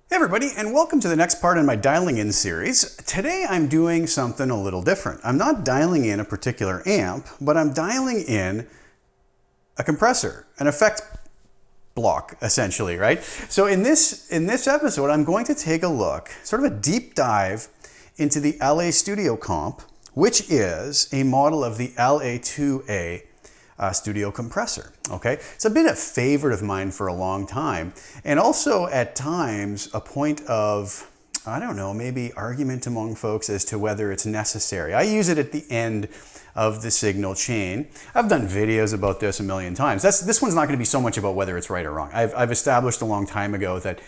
Hey everybody, and welcome to the next part in my dialing in series. Today I'm doing something a little different. I'm not dialing in a particular amp, but I'm dialing in a compressor, an effect block essentially, right? So in this episode, I'm going to take a look, sort of a deep dive into the LA Studio Comp, which is a model of the LA2A studio compressor, okay? It's been a favorite of mine for a long time, and also at times a point of, I don't know, maybe argument among folks as to whether it's necessary. I use it at the end of the signal chain. I've done videos about this a million times. This one's not gonna be so much about whether it's right or wrong. I've established a long time ago that,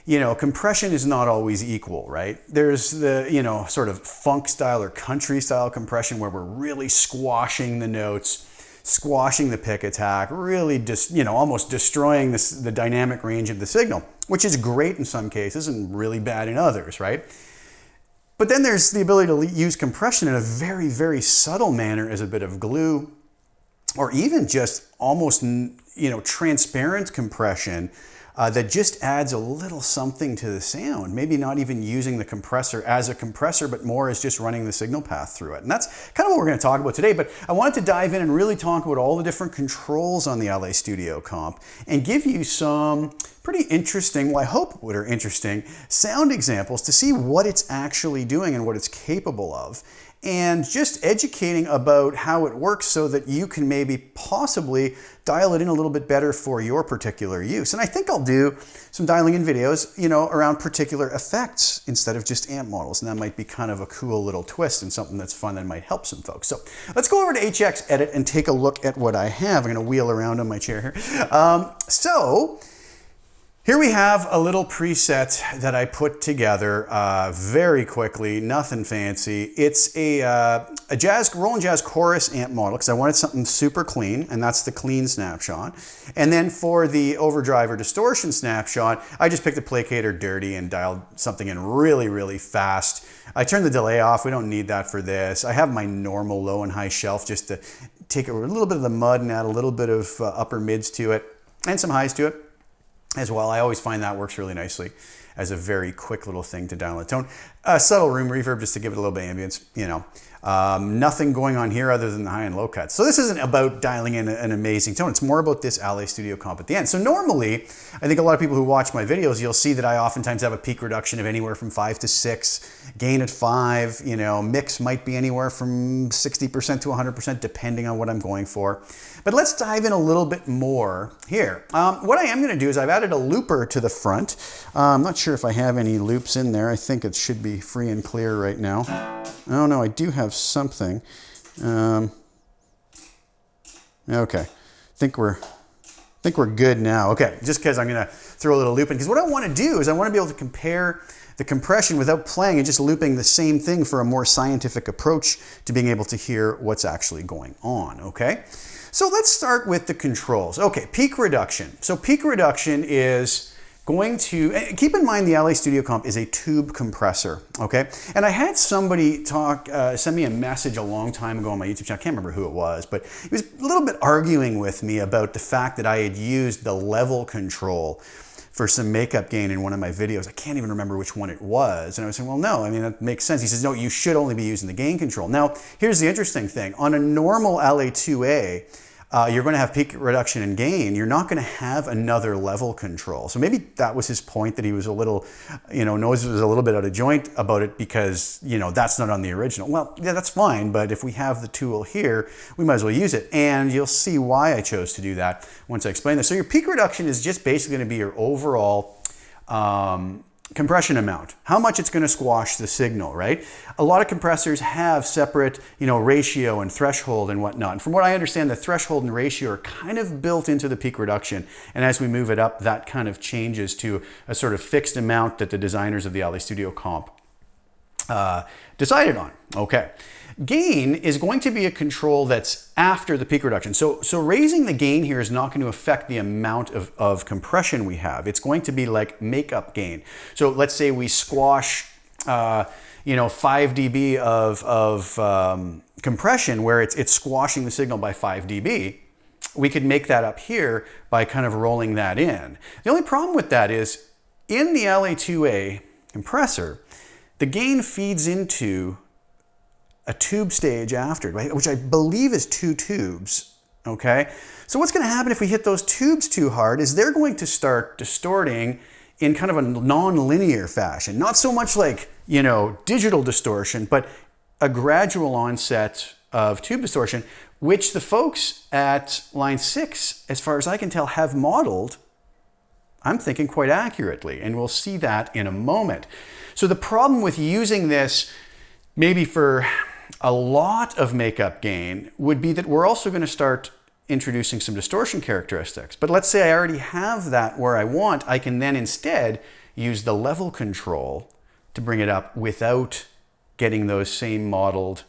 you know, compression is not always equal, right? There's the, you know, sort of funk style or country style compression where we're really squashing the notes, squashing the pick attack, really just, you know, almost destroying the dynamic range of the signal, which is great in some cases and really bad in others, right? But then there's the ability to use compression in a very, very subtle manner as a bit of glue, or even just almost, you know, transparent compression that just adds a little something to the sound. Maybe not even using the compressor as a compressor, but more as just running the signal path through it. And that's kind of what we're going to talk about today. But I wanted to dive in and really talk about all the different controls on the LA Studio Comp and give you some pretty interesting, well, I hope what are interesting, sound examples to see what it's actually doing and what it's capable of. And just educating about how it works so that you can maybe possibly dial it in a little bit better for your particular use. And I think I'll do some dialing in videos, you know, around particular effects instead of just amp models. And that might be kind of a cool little twist and something that's fun that might help some folks. So let's go over to HX Edit and take a look at what I have. I'm gonna wheel around on my chair here. Here we have a little preset that I put together very quickly, nothing fancy. It's a Roland Jazz chorus amp model because I wanted something super clean, and that's the clean snapshot. And then for the overdrive or distortion snapshot, I just picked the placator dirty and dialed something in really, really fast. I turned the delay off. We don't need that for this. I have my normal low and high shelf just to take a little bit of the mud and add a little bit of upper mids to it and some highs to it as well. I always find that works really nicely as a very quick little thing to dial a tone. Subtle room reverb just to give it a little bit of ambience, you know. Nothing going on here other than the high and low cuts. So this isn't about dialing in an amazing tone. It's more about this LA Studio Comp at the end. So normally, I think a lot of people who watch my videos, you'll see that I oftentimes have a peak reduction of anywhere from 5 to 6, gain at 5, you know, mix might be anywhere from 60% to 100% depending on what I'm going for. But let's dive in a little bit more here. What I am gonna do is I've added a looper to the front. I'm not sure if I have any loops in there. I think it should be free and clear right now. Oh no, I do have something. Okay, I think we're good now. Okay, just because I'm gonna throw a little loop in, because what I want to do is I want to be able to compare the compression without playing and just looping the same thing for a more scientific approach to being able to hear what's actually going on, okay? So let's start with the controls. Okay, peak reduction. So peak reduction is going to, keep in mind the LA Studio Comp is a tube compressor, okay? And I had somebody send me a message a long time ago on my YouTube channel, I can't remember who it was, but he was a little bit arguing with me about the fact that I had used the level control for some makeup gain in one of my videos. I can't even remember which one it was. And I was saying, well, no, I mean, that makes sense. He says, no, you should only be using the gain control. Now, here's the interesting thing. On a normal LA2A, you're going to have peak reduction and gain. You're not going to have another level control. So maybe that was his point, that he was a little, you know, knows it was a little bit out of joint about it because, you know, that's not on the original. Well, yeah, that's fine. But if we have the tool here, we might as well use it. And you'll see why I chose to do that once I explain this. So your peak reduction is just basically going to be your overall compression amount, how much it's going to squash the signal, right? A lot of compressors have separate, you know, ratio and threshold and whatnot. And from what I understand, the threshold and ratio are kind of built into the peak reduction. And as we move it up, that kind of changes to a sort of fixed amount that the designers of the LA Studio Comp decided on. Okay. Gain is going to be a control that's after the peak reduction. So raising the gain here is not going to affect the amount of compression we have. It's going to be like makeup gain. So let's say we squash, you know, 5 dB of compression where it's squashing the signal by 5 dB. We could make that up here by kind of rolling that in. The only problem with that is in the LA2A compressor, the gain feeds into a tube stage after, right, which I believe is 2 tubes, okay? So what's going to happen if we hit those tubes too hard is they're going to start distorting in kind of a non-linear fashion. Not so much like, you know, digital distortion, but a gradual onset of tube distortion, which the folks at line 6, as far as I can tell, have modeled, I'm thinking, quite accurately, and we'll see that in a moment. So the problem with using this maybe for a lot of makeup gain would be that we're also going to start introducing some distortion characteristics. But let's say I already have that where I want, I can then instead use the level control to bring it up without getting those same modeled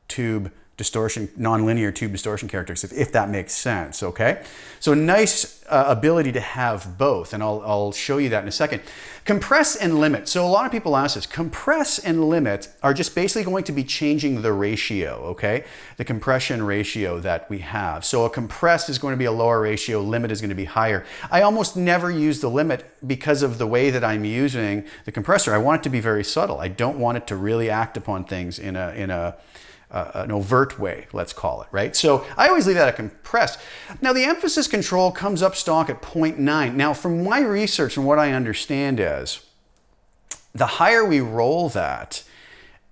tube distortion, nonlinear tube distortion characteristics, if that makes sense, okay? So nice ability to have both, and I'll show you that in a second. Compress and limit. So a lot of people ask this. Compress and limit are just basically going to be changing the ratio, okay? The compression ratio that we have. So a compress is going to be a lower ratio, limit is going to be higher. I almost never use the limit because of the way that I'm using the compressor. I want it to be very subtle. I don't want it to really act upon things in an overt way, let's call it, right? So I always leave that at compressed. Now the emphasis control comes up stock at 0.9. Now from my research and what I understand is, the higher we roll that,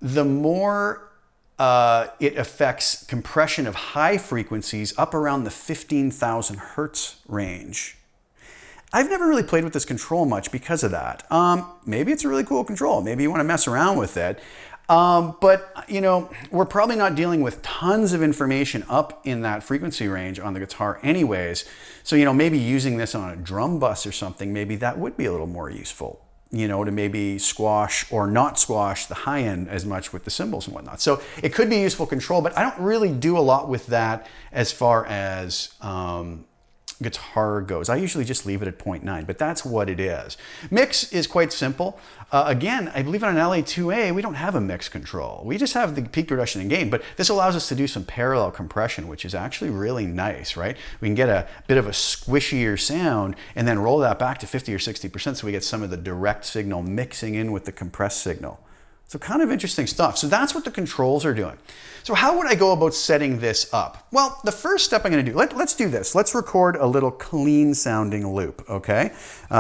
the more it affects compression of high frequencies up around the 15,000 hertz range. I've never really played with this control much because of that. Maybe it's a really cool control. Maybe you want to mess around with it. But, you know, we're probably not dealing with tons of information up in that frequency range on the guitar anyways. So, you know, maybe using this on a drum bus or something, maybe that would be a little more useful, you know, to maybe squash or not squash the high end as much with the cymbals and whatnot. So it could be useful control, but I don't really do a lot with that as far as guitar goes. I usually just leave it at 0.9, but that's what it is. Mix is quite simple. Again, I believe on an LA2A, we don't have a mix control. We just have the peak reduction and gain, but this allows us to do some parallel compression, which is actually really nice, right? We can get a bit of a squishier sound and then roll that back to 50 or 60% so we get some of the direct signal mixing in with the compressed signal. So kind of interesting stuff. So that's what the controls are doing. So how would I go about setting this up? Well, the first step I'm going to do, let's do this. Let's record a little clean sounding loop, okay?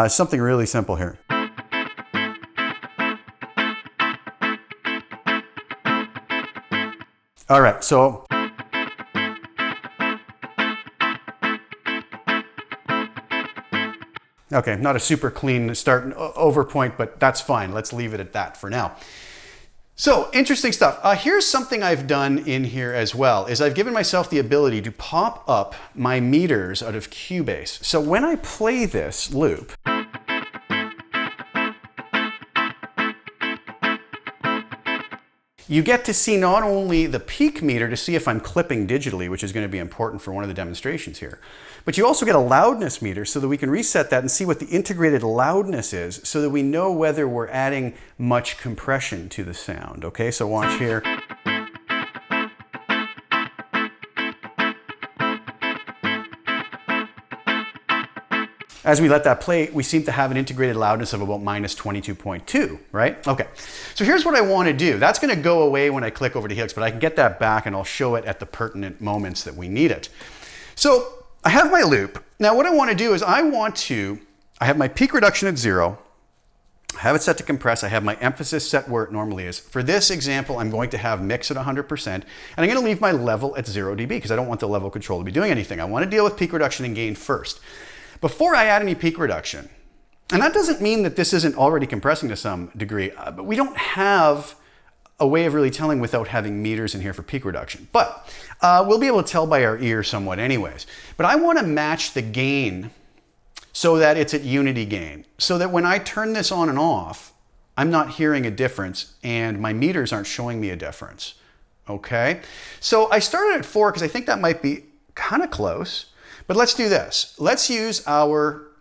Something really simple here. All right, so okay, not a super clean start over point, but that's fine. Let's leave it at that for now. So interesting stuff. Here's something I've done in here as well, is I've given myself the ability to pop up my meters out of Cubase. So when I play this loop, you get to see not only the peak meter to see if I'm clipping digitally, which is going to be important for one of the demonstrations here, but you also get a loudness meter so that we can reset that and see what the integrated loudness is so that we know whether we're adding much compression to the sound. Okay, so watch here. As we let that play, we seem to have an integrated loudness of about minus 22.2, right? Okay, so here's what I want to do. That's going to go away when I click over to Helix, but I can get that back and I'll show it at the pertinent moments that we need it. So I have my loop. Now what I want to do is I have my peak reduction at 0, I have it set to compress, I have my emphasis set where it normally is. For this example, I'm going to have mix at 100%, and I'm going to leave my level at 0 dB because I don't want the level control to be doing anything. I want to deal with peak reduction and gain first. Before I add any peak reduction, and that doesn't mean that this isn't already compressing to some degree, but we don't have a way of really telling without having meters in here for peak reduction. But we'll be able to tell by our ear somewhat anyways. But I want to match the gain so that it's at unity gain, so that when I turn this on and off, I'm not hearing a difference and my meters aren't showing me a difference. Okay, so I started at 4 because I think that might be kind of close. But let's do this. Let's use our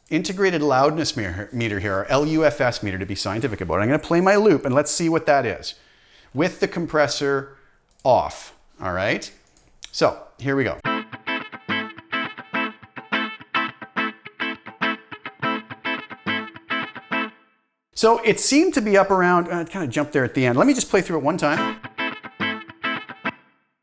integrated loudness meter here, our LUFS meter, to be scientific about it. I'm going to play my loop and let's see what that is with the compressor off. All right. So here we go. So it seemed to be up around, it kind of jumped there at the end. Let me just play through it one time.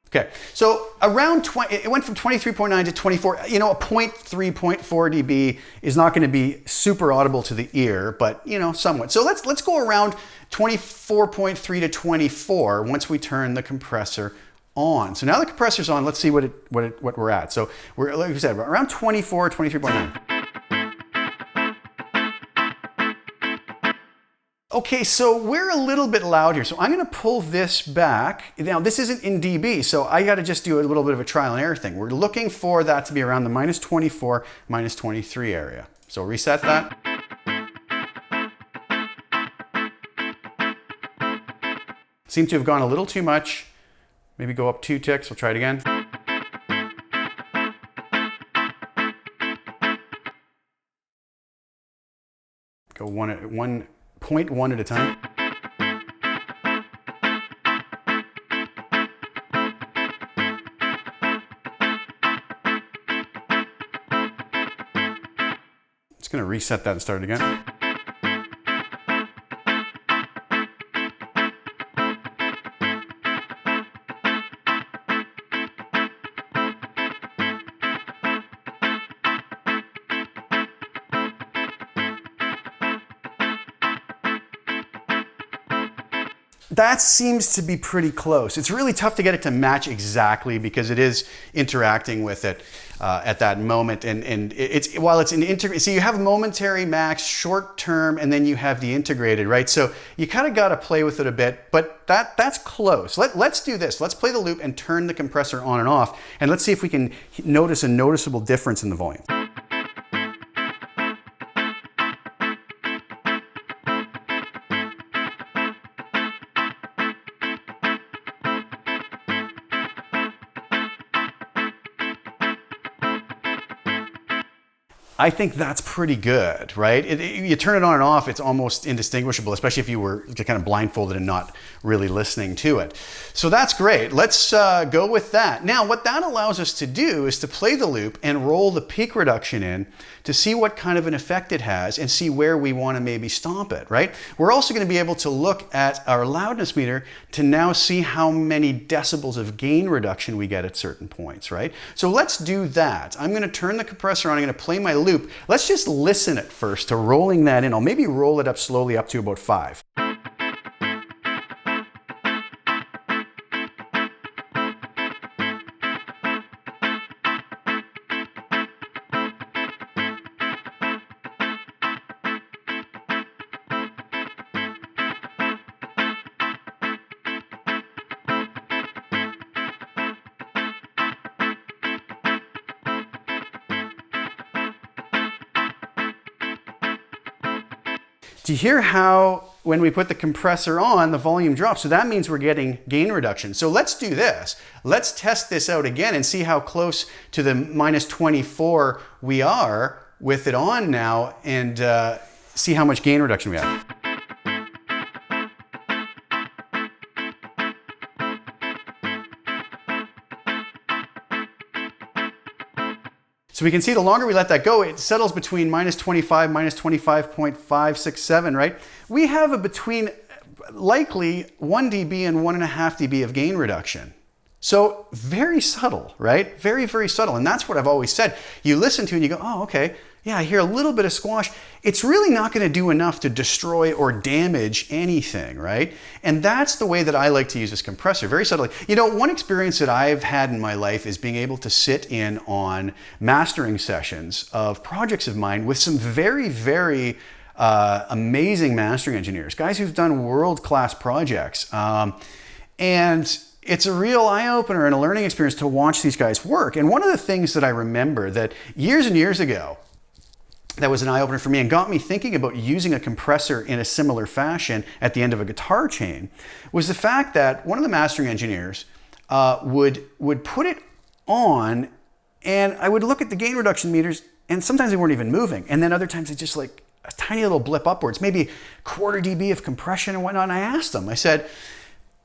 Okay, so around 20, it went from 23.9 to 24. You know, a 0.3, 0.4 dB is not going to be super audible to the ear, but you know, somewhat. So let's go around 24.3 to 24 once we turn the compressor on. So now the compressor's on. Let's see what we're at. So we're, like I said, around 24, 23.9. Okay, so we're a little bit loud here. So I'm going to pull this back. Now this isn't in dB, so I got to just do a little bit of a trial and error thing. We're looking for that to be around the -24, -23 area. So reset that. Seem to have gone a little too much. Maybe go up 2 ticks. We'll try it again. Go 0.1 at a time. Just going to reset that and start it again. That seems to be pretty close. It's really tough to get it to match exactly because it is interacting with it at that moment. And it's while it's an integrated, so you have momentary, max, short term, and then you have the integrated, right? So you kind of got to play with it a bit, but that's close. Let's do this. Let's play the loop and turn the compressor on and off, and let's see if we can notice a noticeable difference in the volume. I think that's pretty good, right? You turn it on and off, it's almost indistinguishable, especially if you were kind of blindfolded and not really listening to it. So that's great. Let's go with that. Now, what that allows us to do is to play the loop and roll the peak reduction in to see what kind of an effect it has and see where we want to maybe stop it, right? We're also going to be able to look at our loudness meter to now see how many decibels of gain reduction we get at certain points, right? So let's do that. I'm going to turn the compressor on. I'm going to play my loop. Let's just listen at first to rolling that in. I'll maybe roll it up slowly up to about 5. Do you hear how when we put the compressor on, the volume drops? So that means we're getting gain reduction. So let's do this. Let's test this out again and see how close to the -24 we are with it on now, and see how much gain reduction we have. So we can see the longer we let that go, it settles between -25, -25.567, right? We have a between likely 1 dB and 1.5 dB of gain reduction. So very subtle, right? Very, very subtle. And that's what I've always said. You listen to it and you go, oh, okay, yeah, I hear a little bit of squash. It's really not going to do enough to destroy or damage anything, right? And that's the way that I like to use this compressor, very subtly. You know, one experience that I've had in my life is being able to sit in on mastering sessions of projects of mine with some very, very amazing mastering engineers, guys who've done world-class projects. And it's a real eye-opener and a learning experience to watch these guys work. And one of the things that I remember that years and years ago, that was an eye-opener for me and got me thinking about using a compressor in a similar fashion at the end of a guitar chain, was the fact that one of the mastering engineers would put it on, and I would look at the gain reduction meters, and sometimes they weren't even moving. And then other times it's just like a tiny little blip upwards, maybe 1/4 dB of compression and whatnot. And I asked them, I said,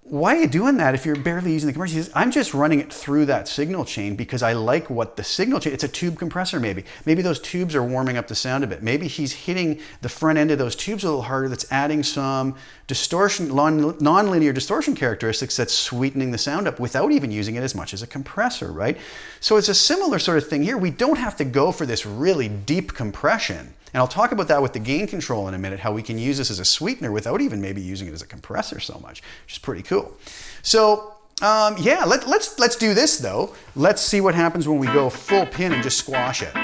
why are you doing that if you're barely using the compressor? He says, I'm just running it through that signal chain because I like what the signal chain, it's a tube compressor maybe. Maybe those tubes are warming up the sound a bit. Maybe he's hitting the front end of those tubes a little harder. That's adding some distortion, non-linear distortion characteristics that's sweetening the sound up without even using it as much as a compressor, right? So it's a similar sort of thing here. We don't have to go for this really deep compression. And I'll talk about that with the gain control in a minute, how we can use this as a sweetener without even maybe using it as a compressor so much, which is pretty cool. So yeah, let's do this though. Let's see what happens when we go full pin and just squash it.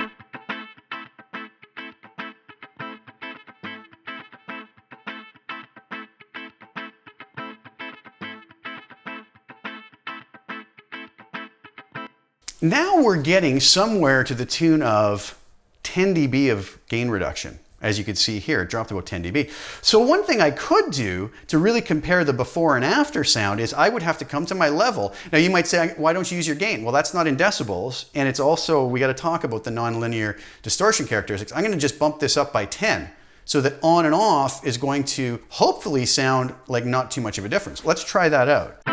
Now we're getting somewhere to the tune of 10 dB of gain reduction. As you can see here, it dropped about 10 dB. So one thing I could do to really compare the before and after sound is I would have to come to my level. Now you might say, why don't you use your gain? Well, that's not in decibels. And it's also, we got to talk about the nonlinear distortion characteristics. I'm going to just bump this up by 10 so that on and off is going to hopefully sound like not too much of a difference. Let's try that out.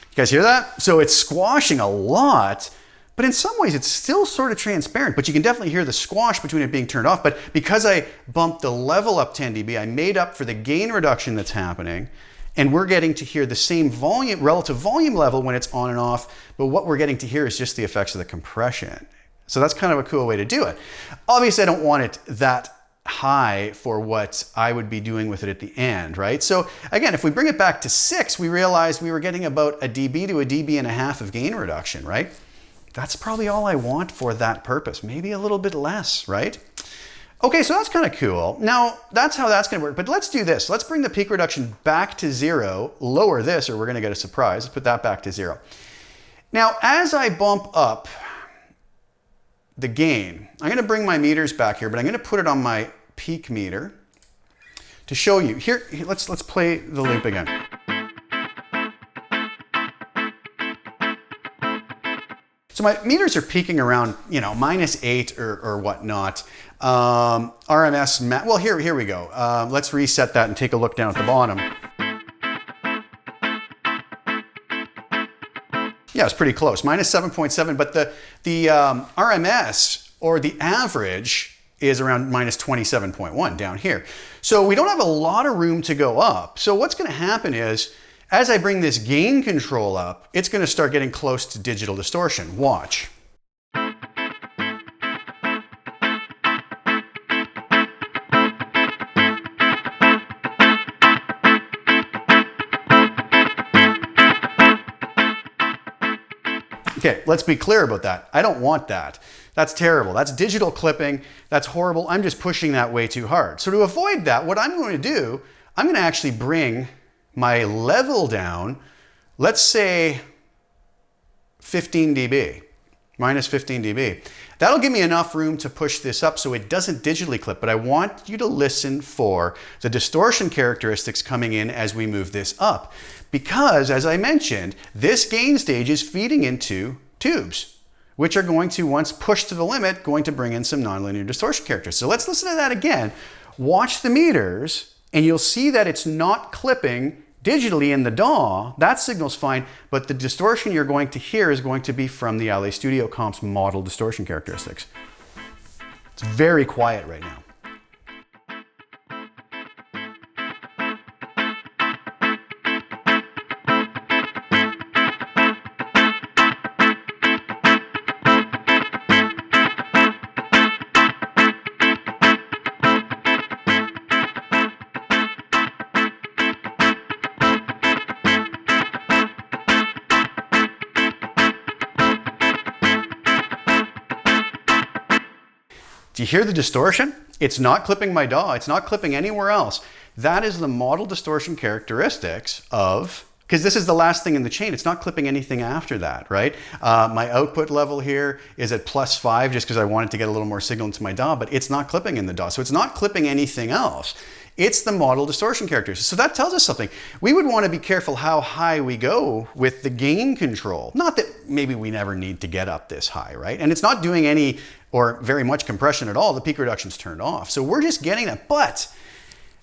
You guys hear that? So it's squashing a lot, but in some ways it's still sort of transparent, but you can definitely hear the squash between it being turned off. But because I bumped the level up 10 dB, I made up for the gain reduction that's happening, and we're getting to hear the same volume, relative volume level when it's on and off, but what we're getting to hear is just the effects of the compression. So that's kind of a cool way to do it. Obviously I don't want it that high for what I would be doing with it at the end, right? So again, if we bring it back to 6, we realized we were getting about a dB to a dB and a half of gain reduction, right? That's probably all I want for that purpose. Maybe a little bit less, right? Okay, so that's kind of cool. Now, that's how that's gonna work, but let's do this. Let's bring the peak reduction back to 0, lower this, or we're gonna get a surprise. Let's put that back to 0. Now, as I bump up the gain, I'm going to bring my meters back here, but I'm going to put it on my peak meter to show you. Here, let's play the loop again. So my meters are peaking around, you know, -8 or whatnot. RMS, well, here we go. Let's reset that and take a look down at the bottom. Yeah, it's pretty close, -7.7, but the RMS, or the average, is around -27.1 down here. So we don't have a lot of room to go up. So what's gonna happen is, as I bring this gain control up, it's gonna start getting close to digital distortion. Watch. Okay, let's be clear about that. I don't want that. That's terrible. That's digital clipping. That's horrible. I'm just pushing that way too hard. So to avoid that, what I'm going to do, I'm going to actually bring my level down, let's say 15 dB, -15 dB. That'll give me enough room to push this up so it doesn't digitally clip, but I want you to listen for the distortion characteristics coming in as we move this up. Because, as I mentioned, this gain stage is feeding into tubes, which are going to, once pushed to the limit, going to bring in some nonlinear distortion characteristics. So let's listen to that again. Watch the meters, and you'll see that it's not clipping digitally in the DAW. That signal's fine, but the distortion you're going to hear is going to be from the LA Studio Comp's model distortion characteristics. It's very quiet right now. Do you hear the distortion? It's not clipping my DAW. It's not clipping anywhere else. That is the model distortion characteristics of because this is the last thing in the chain. It's not clipping anything after that, right? My output level here is at +5 just because I wanted to get a little more signal into my DAW, but it's not clipping in the DAW. So it's not clipping anything else. It's the model distortion characteristics. So that tells us something. We would want to be careful how high we go with the gain control. Not that maybe we never need to get up this high, right? And it's not doing any or very much compression at all. The peak reduction's turned off. So we're just getting that. But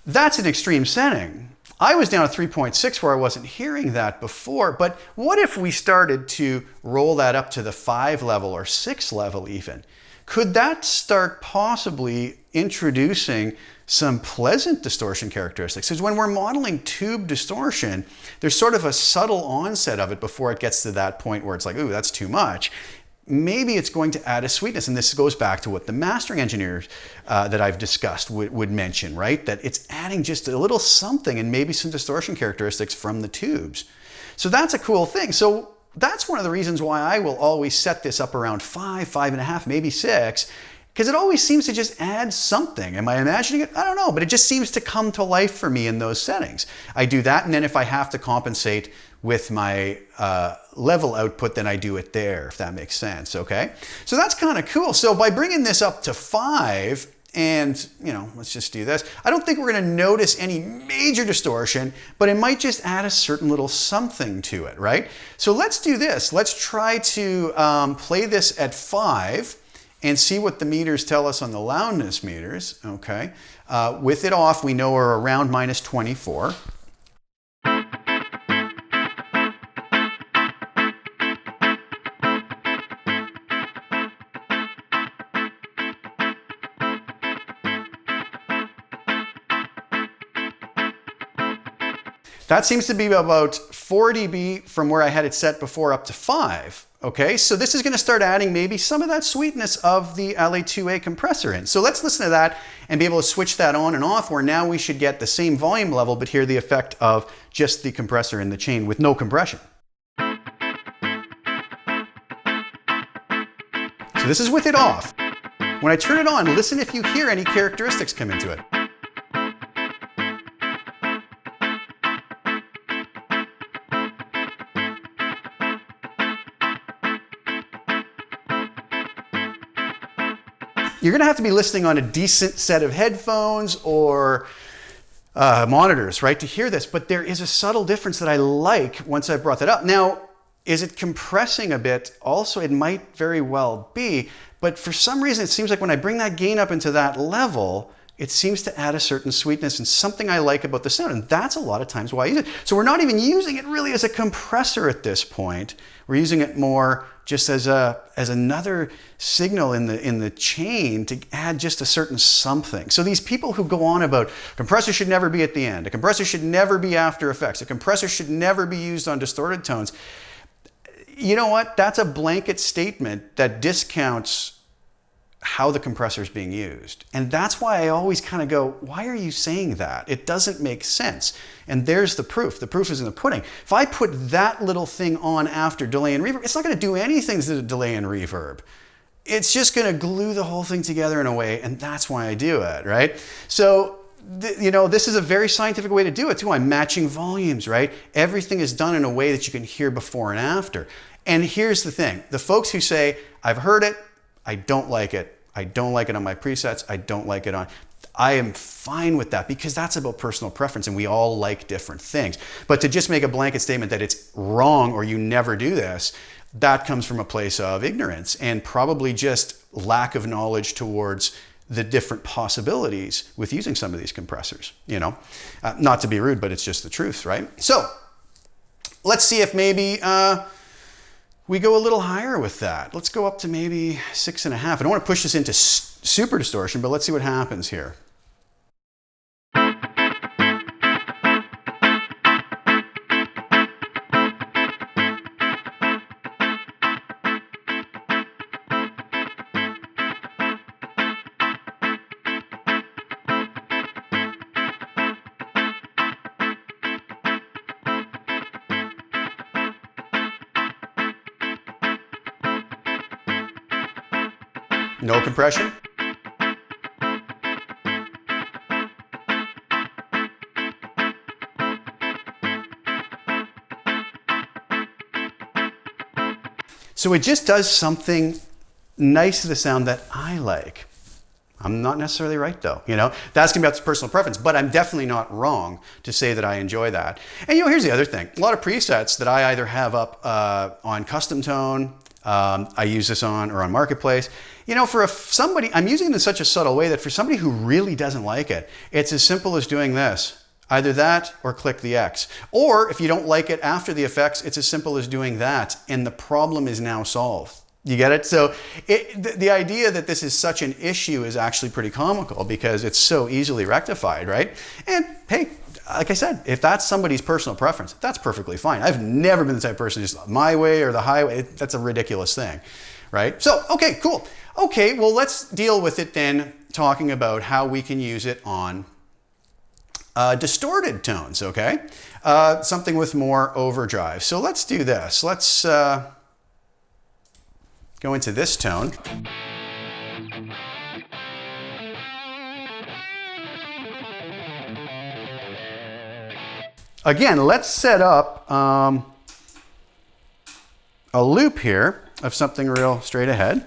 that's an extreme setting. I was down at 3.6 where I wasn't hearing that before, but what if we started to roll that up to the 5 level or 6 level even? Could that start possibly introducing some pleasant distortion characteristics? Because when we're modeling tube distortion, there's sort of a subtle onset of it before it gets to that point where it's like, ooh, that's too much. Maybe it's going to add a sweetness. And this goes back to what the mastering engineers that I've discussed would mention, right? That it's adding just a little something and maybe some distortion characteristics from the tubes. So that's a cool thing. So that's one of the reasons why I will always set this up around 5, 5.5, maybe 6, because it always seems to just add something. Am I imagining it? I don't know, but it just seems to come to life for me in those settings. I do that, and then if I have to compensate with my level output, then I do it there, if that makes sense, okay? So that's kind of cool. So by bringing this up to 5, and, you know, let's just do this. I don't think we're going to notice any major distortion, but it might just add a certain little something to it, right? So let's do this. Let's try to play this at 5 and see what the meters tell us on the loudness meters, okay? With it off, we know we're around -24. That seems to be about 4 dB from where I had it set before up to 5. Okay, so this is going to start adding maybe some of that sweetness of the LA2A compressor in. So let's listen to that and be able to switch that on and off, where now we should get the same volume level, but hear the effect of just the compressor in the chain with no compression. So this is with it off. When I turn it on, listen if you hear any characteristics come into it. You're going to have to be listening on a decent set of headphones or monitors, right, to hear this. But there is a subtle difference that I like once I've brought that up. Now, is it compressing a bit? Also, it might very well be. But for some reason, it seems like when I bring that gain up into that level, it seems to add a certain sweetness and something I like about the sound. And that's a lot of times why I use it. So we're not even using it really as a compressor at this point. We're using it more just as another signal in the chain to add just a certain something. So these people who go on about compressor should never be at the end, a compressor should never be after effects, a compressor should never be used on distorted tones. You know what? That's a blanket statement that discounts how the compressor is being used. And that's why I always kind of go, why are you saying that? It doesn't make sense. And there's the proof. The proof is in the pudding. If I put that little thing on after delay and reverb, it's not going to do anything to the delay and reverb. It's just going to glue the whole thing together in a way, and that's why I do it, right? So, you know, this is a very scientific way to do it too. I'm matching volumes, right? Everything is done in a way that you can hear before and after. And here's the thing. The folks who say, I've heard it, I don't like it. I don't like it on my presets. I don't like it on... I am fine with that because that's about personal preference and we all like different things. But to just make a blanket statement that it's wrong or you never do this, that comes from a place of ignorance and probably just lack of knowledge towards the different possibilities with using some of these compressors, you know. Not to be rude, but it's just the truth, right? So let's see if maybe... we go a little higher with that. Let's go up to maybe 6.5. I don't want to push this into super distortion, but let's see what happens here. No compression. So it just does something nice to the sound that I like. I'm not necessarily right though, you know? That's gonna be up to personal preference, but I'm definitely not wrong to say that I enjoy that. And you know, here's the other thing. A lot of presets that I either have up on custom tone, I use this on, or on Marketplace. You know, for somebody, I'm using it in such a subtle way that for somebody who really doesn't like it, it's as simple as doing this. Either that or click the X. Or if you don't like it after the effects, it's as simple as doing that, and the problem is now solved. You get it? So the idea that this is such an issue is actually pretty comical because it's so easily rectified, right? And hey, like I said, if that's somebody's personal preference, that's perfectly fine. I've never been the type of person just my way or the highway. That's a ridiculous thing, right? So, okay, cool. Okay, well, let's deal with it then, talking about how we can use it on distorted tones, okay? Something with more overdrive. So let's do this. Let's go into this tone. Again, let's set up a loop here of something real straight ahead.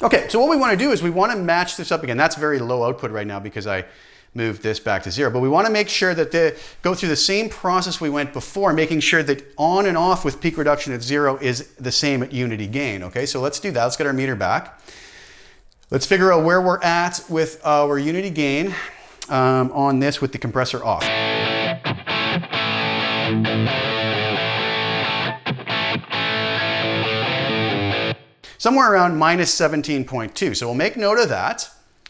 Okay, so what we want to do is we want to match this up again. That's very low output right now because I moved this back to 0. But we want to make sure that go through the same process we went before, making sure that on and off with peak reduction at 0 is the same at unity gain. Okay, so let's do that. Let's get our meter back. Let's figure out where we're at with our unity gain on this with the compressor off. Somewhere around minus 17.2. So we'll make note of that.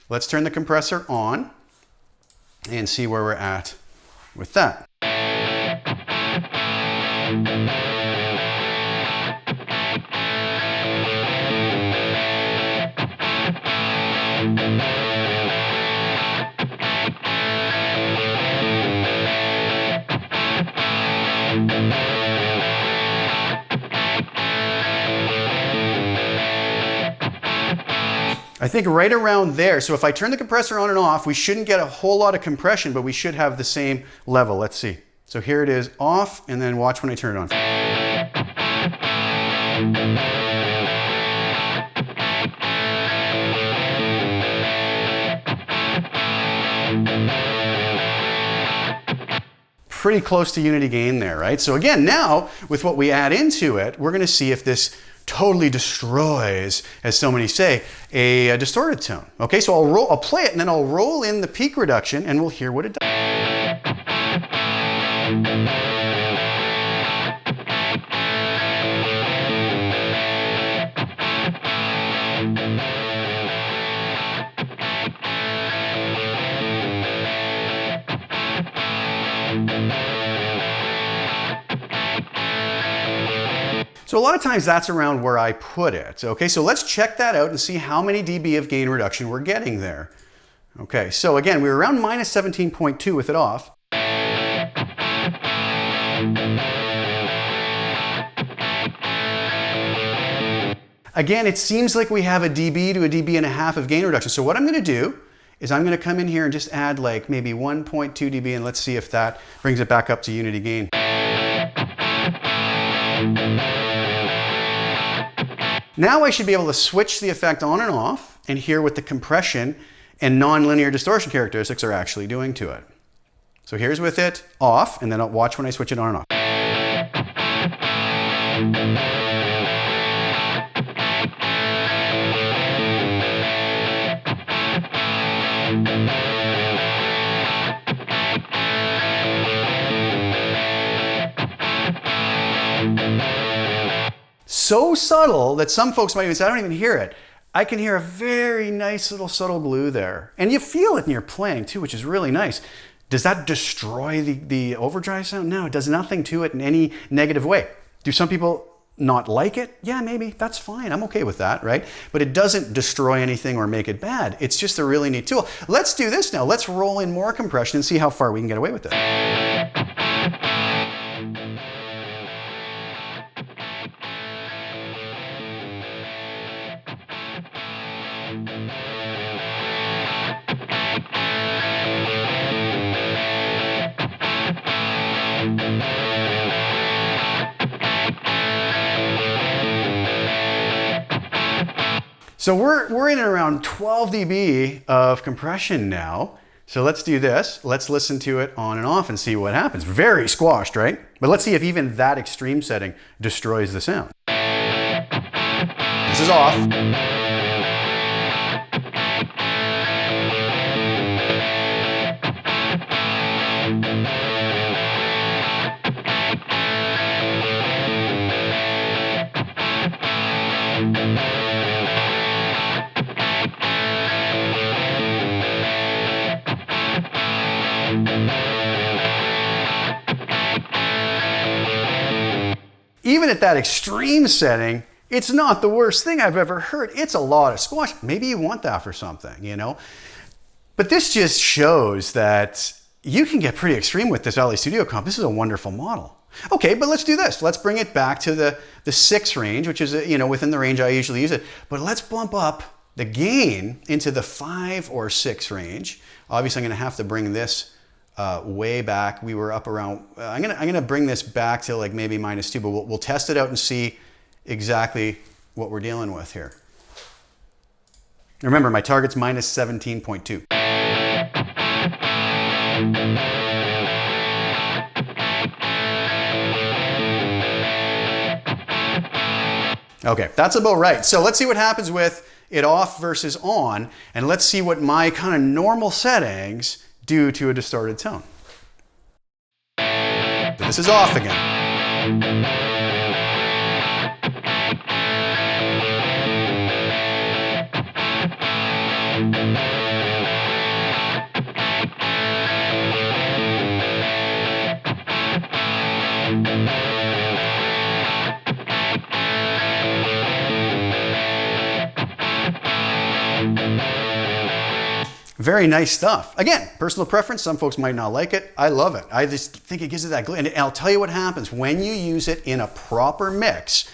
Let's turn the compressor on and see where we're at with that. I think right around there. So if I turn the compressor on and off, we shouldn't get a whole lot of compression, but we should have the same level. Let's see. So here it is off, and then watch when I turn it on. Pretty close to unity gain there, right? So again, now with what we add into it, we're gonna see if this totally destroys, as so many say, a distorted tone. Okay, so I'll play it and then I'll roll in the peak reduction and we'll hear what it does. So a lot of times that's around where I put it. Okay, so let's check that out and see how many dB of gain reduction we're getting there. Okay, so again, we were around minus 17.2 with it off. Again, it seems like we have a dB to a dB and a half of gain reduction. So what I'm gonna do is I'm gonna come in here and just add like maybe 1.2 dB and let's see if that brings it back up to unity gain. Now I should be able to switch the effect on and off and hear what the compression and nonlinear distortion characteristics are actually doing to it. So here's with it off, and then I'll watch when I switch it on and off. So subtle that some folks might even say, I don't even hear it. I can hear a very nice little subtle glue there. And you feel it in your playing too, which is really nice. Does that destroy the overdrive sound? No, it does nothing to it in any negative way. Do some people not like it? Yeah, maybe. That's fine. I'm okay with that, right? But it doesn't destroy anything or make it bad. It's just a really neat tool. Let's do this now. Let's roll in more compression and see how far we can get away with it. So we're in around 12 dB of compression now. So let's do this. Let's listen to it on and off and see what happens. Very squashed, right? But let's see if even that extreme setting destroys the sound. This is off. Even at that extreme setting, it's not the worst thing I've ever heard. It's a lot of squash. Maybe you want that for something, you know? But this just shows that you can get pretty extreme with this LA Studio Comp. This is a wonderful model. Okay, but let's do this. Let's bring it back to the 6 range, which is, you know, within the range I usually use it. But let's bump up the gain into the 5 or 6 range. Obviously, I'm going to have to bring this way back. We were up around, I'm gonna bring this back to like maybe -2, but we'll test it out and see exactly what we're dealing with here. Remember, my target's -17.2. Okay, that's about right. So let's see what happens with it off versus on, and let's see what my kind of normal settings do to a distorted tone. So this is off again. Very nice stuff. Again, personal preference. Some folks might not like it. I love it. I just think it gives it that glue. And I'll tell you what happens when you use it in a proper mix.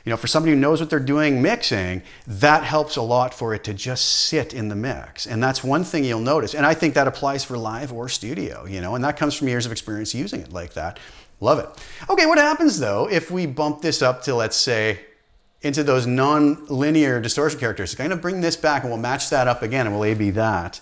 You know, for somebody who knows what they're doing mixing, that helps a lot for it to just sit in the mix. And that's one thing you'll notice. And I think that applies for live or studio, you know, and that comes from years of experience using it like that. Love it. Okay, what happens though if we bump this up to, let's say, into those non-linear distortion characteristics? I'm going to bring this back and we'll match that up again and we'll A/B that.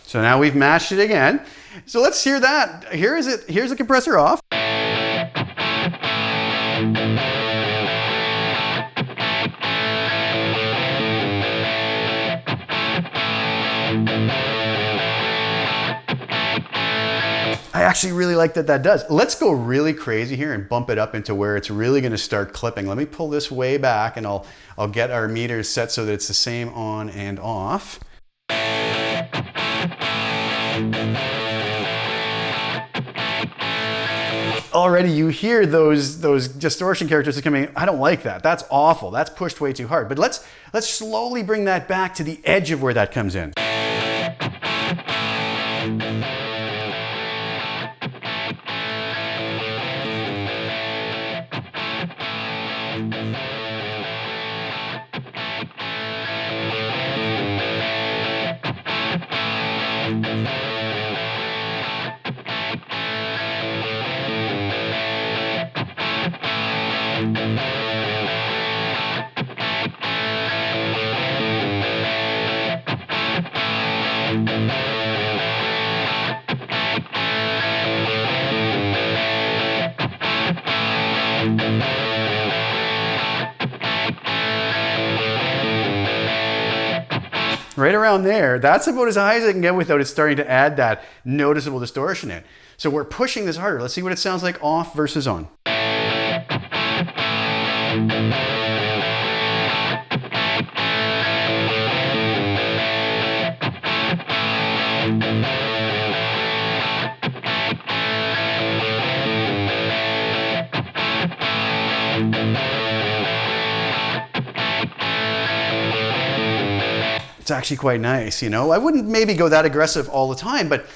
So now we've matched it again. So let's hear that. Here's the compressor off. I actually really like that that does. Let's go really crazy here and bump it up into where it's really going to start clipping. Let me pull this way back and I'll get our meters set so that it's the same on and off. Already you hear those distortion characteristics coming. I don't like that. That's awful. That's pushed way too hard. But let's slowly bring that back to the edge of where that comes in. Right around there, that's about as high as I can get without it starting to add that noticeable distortion in. So we're pushing this harder. Let's see what it sounds like off versus on. It's actually quite nice, you know. I wouldn't maybe go that aggressive all the time, but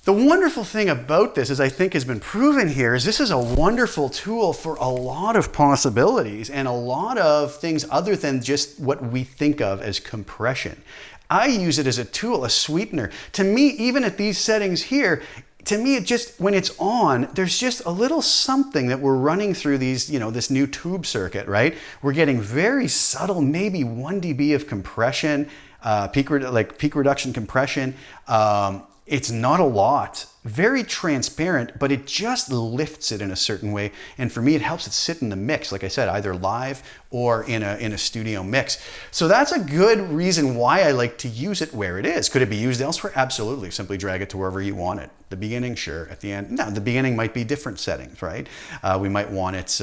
the wonderful thing about this, as I think has been proven here, is this is a wonderful tool for a lot of possibilities and a lot of things other than just what we think of as compression. I use it as a tool, a sweetener. To me, even at these settings here, to me, it just, when it's on, there's just a little something that we're running through these, you know, this new tube circuit, right? We're getting very subtle, maybe 1 dB of compression, peak reduction compression. It's not a lot, very transparent, but it just lifts it in a certain way. And for me, it helps it sit in the mix, like I said, either live or in a studio mix. So that's a good reason why I like to use it where it is. Could it be used elsewhere? Absolutely. Simply drag it to wherever you want it. The beginning, sure. At the end, no, the beginning might be different settings, right? We might want it,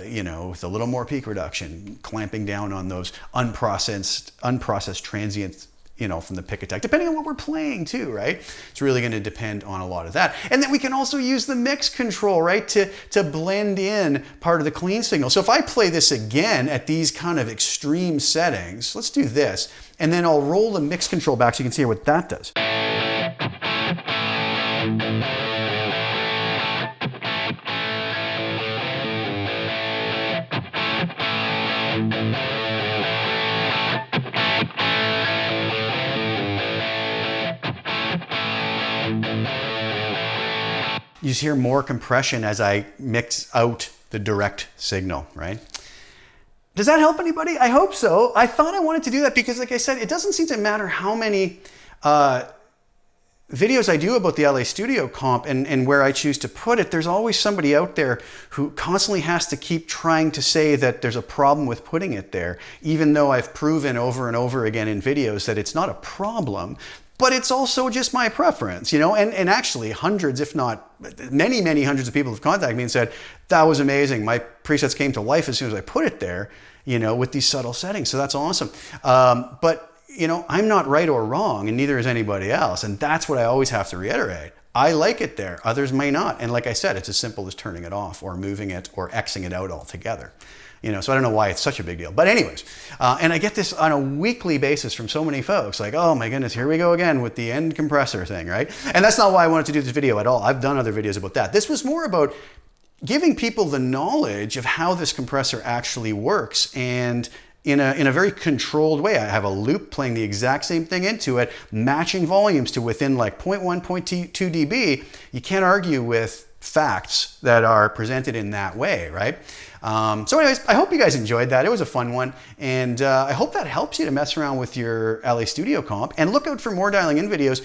you know, with a little more peak reduction, clamping down on those unprocessed transients, you know, from the pick attack, depending on what we're playing too, right? It's really going to depend on a lot of that. And then we can also use the mix control, right, to blend in part of the clean signal. So if I play this again at these kind of extreme settings, let's do this, and then I'll roll the mix control back so you can see what that does. You just hear more compression as I mix out the direct signal, right? Does that help anybody? I hope so. I thought I wanted to do that because, like I said, it doesn't seem to matter how many videos I do about the LA Studio comp and where I choose to put it. There's always somebody out there who constantly has to keep trying to say that there's a problem with putting it there, even though I've proven over and over again in videos that it's not a problem. But it's also just my preference, you know, and actually hundreds, if not many, many hundreds of people have contacted me and said, that was amazing. My presets came to life as soon as I put it there, you know, with these subtle settings. So that's awesome. But, you know, I'm not right or wrong, and neither is anybody else. And that's what I always have to reiterate. I like it there. Others may not. And like I said, it's as simple as turning it off or moving it or Xing it out altogether. You know, so I don't know why it's such a big deal. But anyways, and I get this on a weekly basis from so many folks, like, oh my goodness, here we go again with the end compressor thing, right? And that's not why I wanted to do this video at all. I've done other videos about that. This was more about giving people the knowledge of how this compressor actually works, and in a very controlled way. I have a loop playing the exact same thing into it, matching volumes to within like 0.1, 0.2 dB. You can't argue with facts that are presented in that way, right? So anyways, I hope you guys enjoyed that. It was a fun one, and I hope that helps you to mess around with your LA Studio comp, and look out for more dialing in videos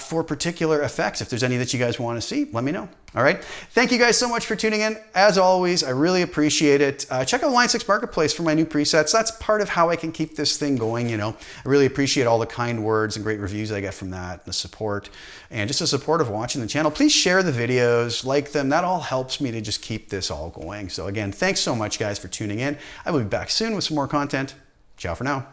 for particular effects. If there's any that you guys want to see, let me know. All right. Thank you guys so much for tuning in. As always, I really appreciate it. Check out Line 6 Marketplace for my new presets. That's part of how I can keep this thing going, you know. I really appreciate all the kind words and great reviews I get from that, the support, and just the support of watching the channel. Please share the videos, like them. That all helps me to just keep this all going. So again, thanks so much guys for tuning in. I will be back soon with some more content. Ciao for now.